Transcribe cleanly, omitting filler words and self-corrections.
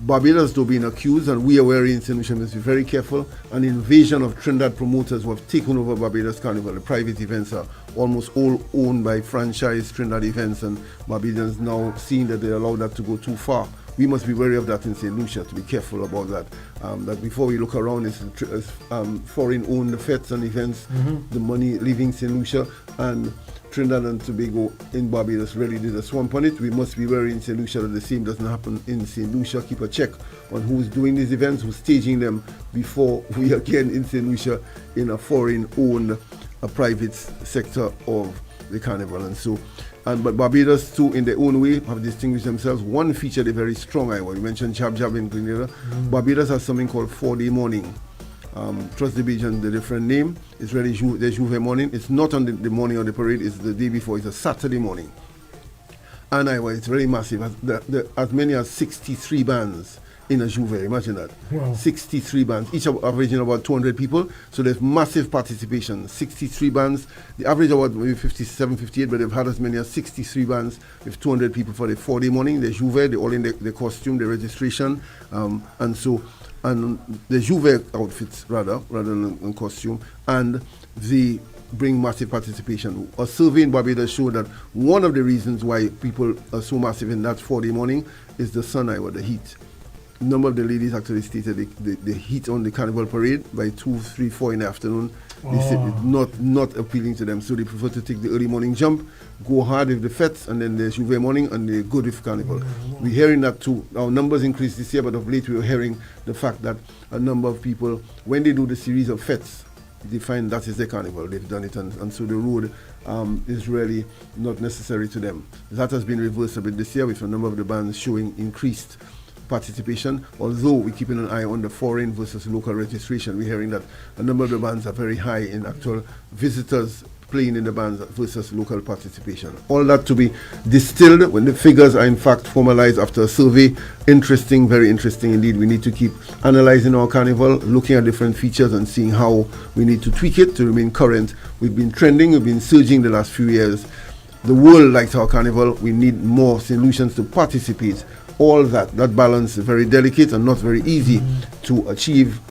Barbados though being accused, and we are wary in St Lucia must be very careful. An invasion of Trinidad promoters who have taken over Barbados Carnival. The private events are almost all owned by franchise Trinidad events, and Barbadians now seeing that they allow that to go too far. We must be wary of that in St Lucia, to be careful about that. That before we look around, it's foreign-owned fetes and events, the money leaving St Lucia, and Trinidad and Tobago in Barbados really did a swamp on it. We must be wary in St Lucia that the same doesn't happen in St Lucia. Keep a check on who's doing these events, who's staging them, before we again in St Lucia in a foreign-owned, a private sector of the carnival. And so, but Barbados too, in their own way, have distinguished themselves. One feature they're very strong at. We mentioned Jab Jab in Grenada. Barbados has something called 4-day morning. Trust the beach and the different name. It's really the Juve morning. It's not on the morning of the parade. It's the day before. It's a Saturday morning. And it's very massive. As many as 63 bands in a Juve. Imagine that. Wow. 63 bands, each averaging about 200 people. So there's massive participation. 63 bands. The average about maybe 57, 58, but they've had as many as 63 bands with 200 people for the 4-day morning. The Juve, they're all in the costume, the registration, and the Juve outfits rather than costume, and the bring massive participation. A survey in Barbados showed that one of the reasons why people are so massive in that 4-day morning is the sun or the heat. A number of the ladies actually stated the heat on the carnival parade by 2, 3, 4 in the afternoon. They said it's not appealing to them, so they prefer to take the early morning jump, go hard with the fetes, and then the Juve morning, and they go with carnival. We're hearing that too. Our numbers increased this year, but of late we were hearing the fact that a number of people, when they do the series of fetes, they find that is their carnival. They've done it, and so the road is really not necessary to them. That has been reversed a bit this year, with a number of the bands showing increased participation, although we're keeping an eye on the foreign versus local registration. We're hearing that a number of the bands are very high in actual visitors playing in the bands versus local participation. All that to be distilled when the figures are in fact formalized after a survey. Interesting, very interesting indeed. We need to keep analyzing our carnival, looking at different features and seeing how we need to tweak it to remain current. We've been trending, we've been surging the last few years. The world likes our carnival. We need more St. Lucians to participate. All that balance is very delicate and not very easy to achieve.